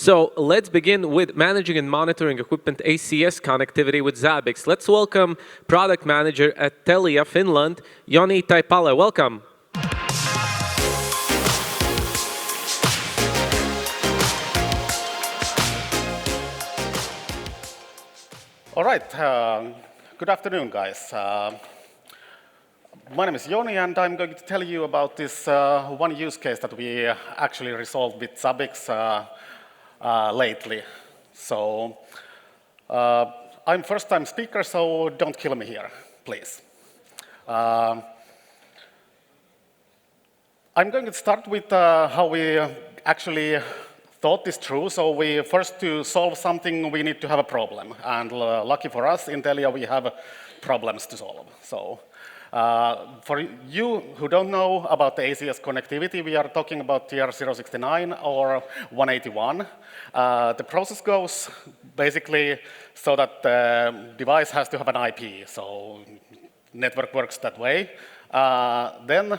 So let's begin with managing and monitoring equipment ACS connectivity with Zabbix. Let's welcome product manager at Telia, Finland, Joni Taipale. Welcome. All right. Good afternoon, guys. My name is Joni, and I'm going to tell you about this one use case that we actually resolved with Zabbix lately. So I'm first-time speaker, so don't kill me here, please. I'm going to start with how we actually thought this through. So we first, to solve something, we need to have a problem. And lucky for us, in Telia, we have problems to solve. So for you who don't know about the ACS connectivity, we are talking about TR069 or 181. The process goes basically so that the device has to have an IP. So network works that way. Then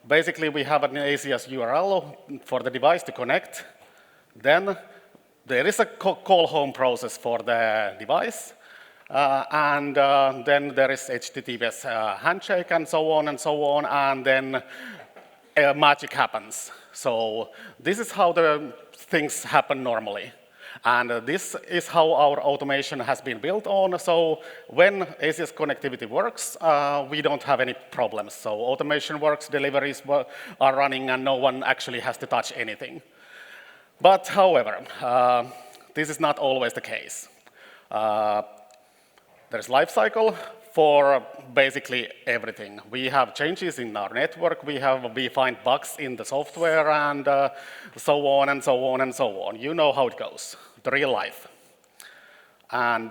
basically we have an ACS URL for the device to connect. Then there is a call home process for the device. And then there is HTTPS handshake and so on, and then magic happens. So this is how the things happen normally. And this is how our automation has been built on. So when ACS connectivity works, we don't have any problems. So automation works, deliveries are running, and no one actually has to touch anything. But however, this is not always the case. There's life cycle for basically everything. We have changes in our network, we find bugs in the software, and so on and so on and so on. You know how it goes, the real life. And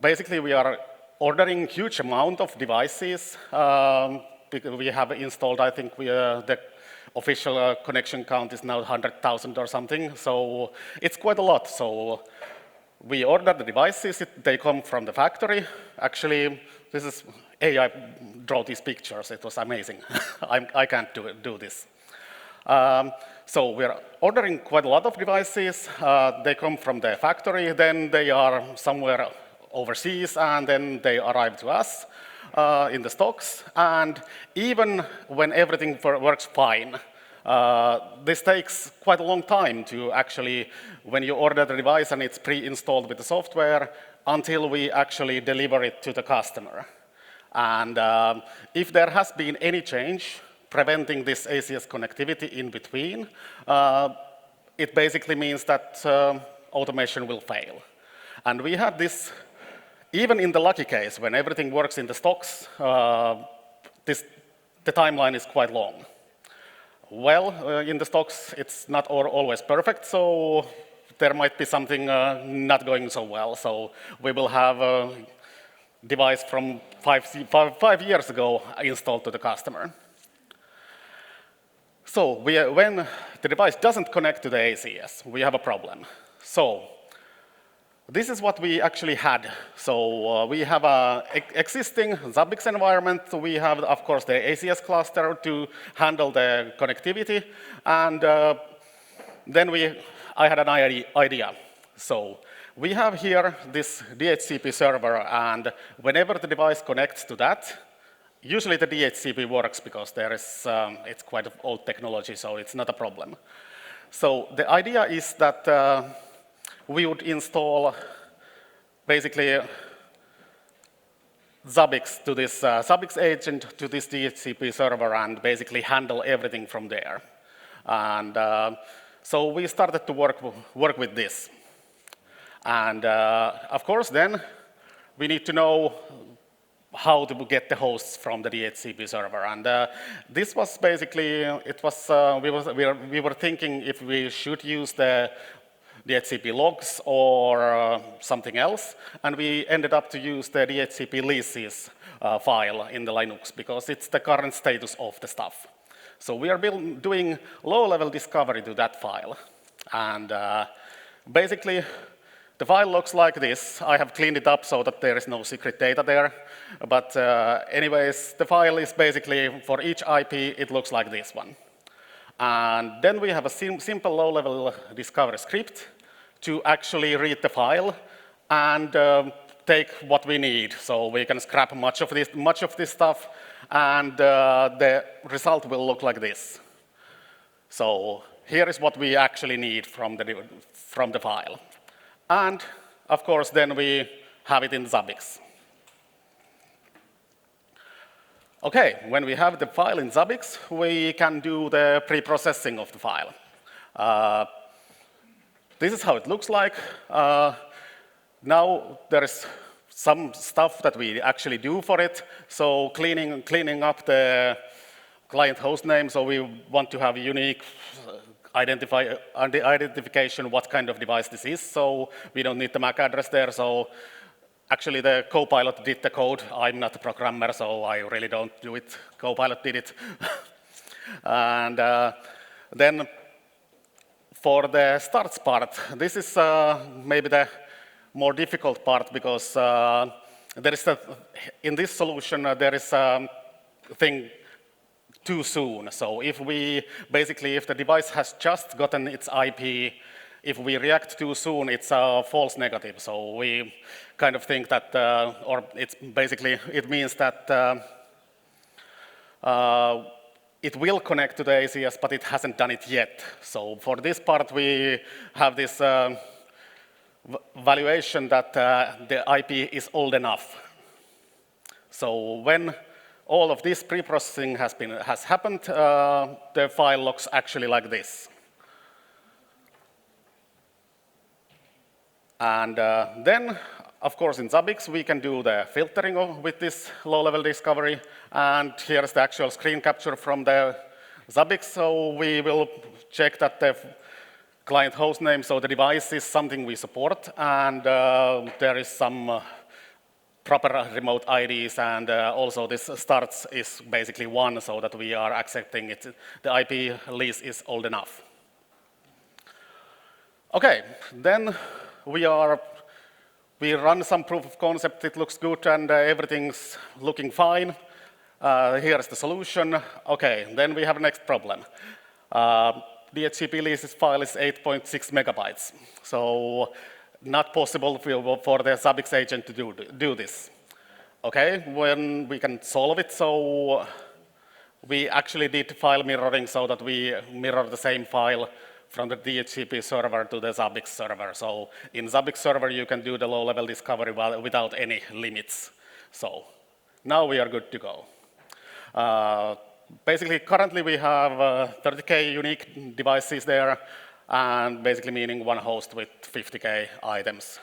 basically we are ordering huge amount of devices. Because we have installed, I think the official connection count is now 100,000 or something, so it's quite a lot. So we order the devices, they come from the factory. Actually, this is AI draw these pictures, it was amazing. I can't do this. So we're ordering quite a lot of devices. They come from the factory, then they are somewhere overseas, and then they arrive to us in the stocks. And even when everything works fine, this takes quite a long time to actually, when you order the device and it's pre-installed with the software, until we actually deliver it to the customer. And if there has been any change preventing this ACS connectivity in between, it basically means that automation will fail. And we had this, even in the lucky case, when everything works in the stocks, the timeline is quite long. Well, in the stocks, it's not always perfect, so there might be something not going so well. So we will have a device from five years ago installed to the customer. So when the device doesn't connect to the ACS, we have a problem. So this is what we actually had. So we have an existing Zabbix environment. We have, of course, the ACS cluster to handle the connectivity. And then I had an idea. So we have here this DHCP server, and whenever the device connects to that, usually the DHCP works because it's quite old technology, so it's not a problem. So the idea is that we would install basically Zabbix to this Zabbix agent to this DHCP server and basically handle everything from there. And so we started to work with this. And of course, then we need to know how to get the hosts from the DHCP server. And this was basically, we were thinking if we should use the DHCP logs or something else, and we ended up to use the DHCP leases file in the Linux because it's the current status of the stuff. So we are doing low-level discovery to that file. And basically, the file looks like this. I have cleaned it up so that there is no secret data there. But anyways, the file is basically, for each IP, it looks like this one. And then we have a simple low-level discovery script to actually read the file and take what we need. So we can scrap much of this stuff, and the result will look like this. So here is what we actually need from the file. And of course, then we have it in Zabbix. Okay, when we have the file in Zabbix, we can do the pre-processing of the file. This is how it looks like. Now there is some stuff that we actually do for it. So cleaning up the client host name. So we want to have a unique identification what kind of device this is. So we don't need the MAC address there. So actually, the Copilot did the code. I'm not a programmer, so I really don't do it. Copilot did it. And then for the starts part, this is maybe the more difficult part because there is in this solution, there is a thing too soon. So if the device has just gotten its IP, if we react too soon, it's a false negative. So we kind of think that, or it means that it will connect to the ACS, but it hasn't done it yet. So for this part, we have this valuation that the IP is old enough. So when all of this pre-processing has happened, the file looks actually like this. And then, of course, in Zabbix, we can do the filtering with this low-level discovery. And here's the actual screen capture from the Zabbix. So we will check that the client host name, so the device is something we support. And there is some proper remote IDs. And also this starts is basically 1, so that we are accepting it. The IP lease is old enough. OK, then we run some proof of concept. It looks good, and everything's looking fine. Here's the solution. OK, then we have a next problem. DHCP leases file is 8.6 megabytes. So not possible for the Zabbix agent to do this. OK, when we can solve it, so we actually did file mirroring so that we mirror the same file from the DHCP server to the Zabbix server. So in Zabbix server, you can do the low-level discovery without any limits. So now we are good to go. Basically, currently we have 30K unique devices there, and basically meaning one host with 50K items.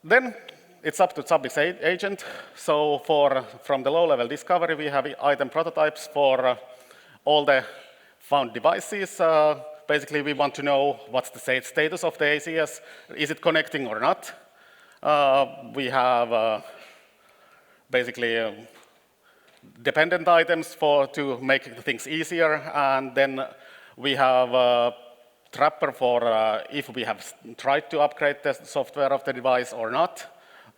Then it's up to Zabbix agent. So from the low-level discovery, we have item prototypes for all the found devices. Basically, we want to know what's the status of the ACS. Is it connecting or not? We have basically dependent items to make things easier. And then we have a trapper for if we have tried to upgrade the software of the device or not.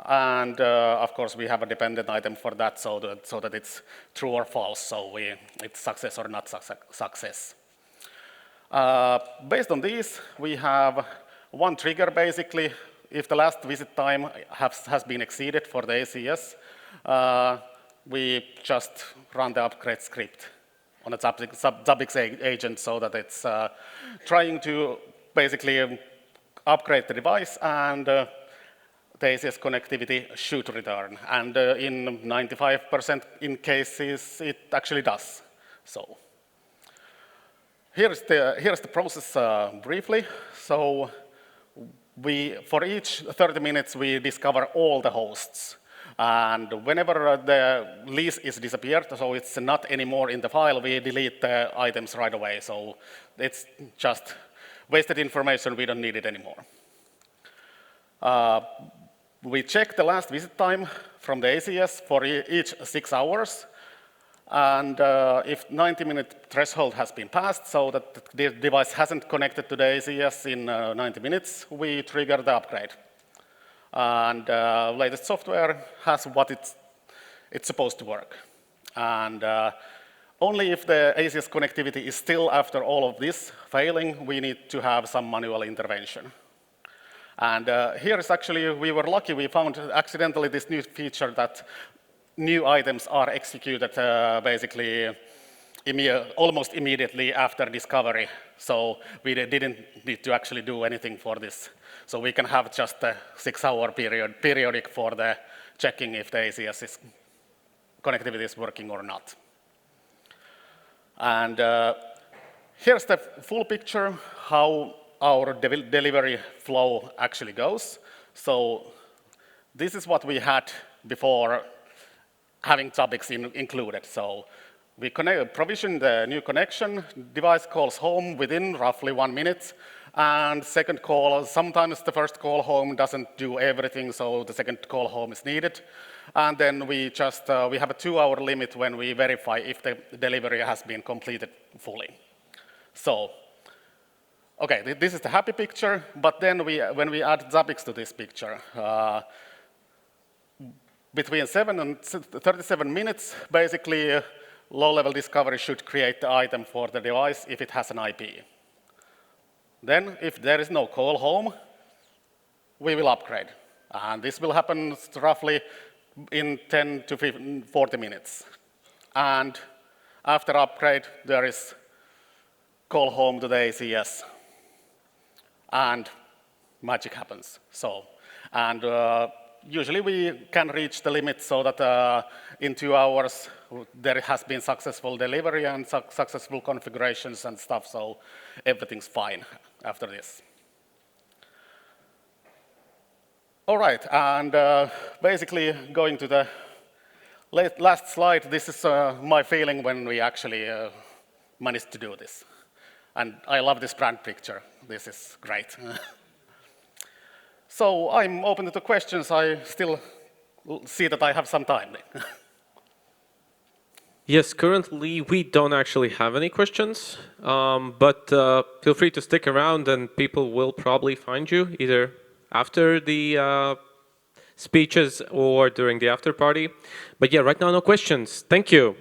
And of course, we have a dependent item for that so that it's true or false, so it's success or not success. Based on these, we have one trigger, basically. If the last visit time has been exceeded for the ACS, we just run the upgrade script on a Zabbix agent so that it's trying to basically upgrade the device, and the ACS connectivity should return. And in 95% in cases, it actually does. So here's the process briefly. So for each 30 minutes, we discover all the hosts. And whenever the lease is disappeared, so it's not anymore in the file, we delete the items right away. So it's just wasted information. We don't need it anymore. We check the last visit time from the ACS for each 6 hours. And if 90-minute threshold has been passed, so that the device hasn't connected to the ACS in 90 minutes, we trigger the upgrade. And latest software has what it's supposed to work. And only if the ACS connectivity is still, after all of this, failing, we need to have some manual intervention. And here is actually, we were lucky, we found accidentally this new feature that new items are executed basically almost immediately after discovery. So we didn't need to actually do anything for this. So we can have just a 6-hour periodic for the checking if the ACS connectivity is working or not. And here's the full picture, how our delivery flow actually goes. So this is what we had before having Zabbix included. So we provision the new connection, device calls home within roughly 1 minute, and second call, sometimes the first call home doesn't do everything, so the second call home is needed. And then we just, we have a 2-hour limit when we verify if the delivery has been completed fully. So, okay, this is the happy picture, but then when we add Zabbix to this picture, between 7 and 37 minutes, basically, low-level discovery should create the item for the device if it has an IP. Then, if there is no call home, we will upgrade. And this will happen roughly in 10 to 40 minutes. And after upgrade, there is call home to the ACS. And magic happens. So, and usually we can reach the limit so that in 2 hours there has been successful delivery and successful configurations and stuff, so everything's fine after this. All right, and basically going to the last slide, this is my feeling when we actually managed to do this. And I love this brand picture. This is great. So I'm open to questions. I still see that I have some time. Yes, currently we don't actually have any questions, but feel free to stick around and people will probably find you either after the speeches or during the after party. But yeah, right now, no questions. Thank you.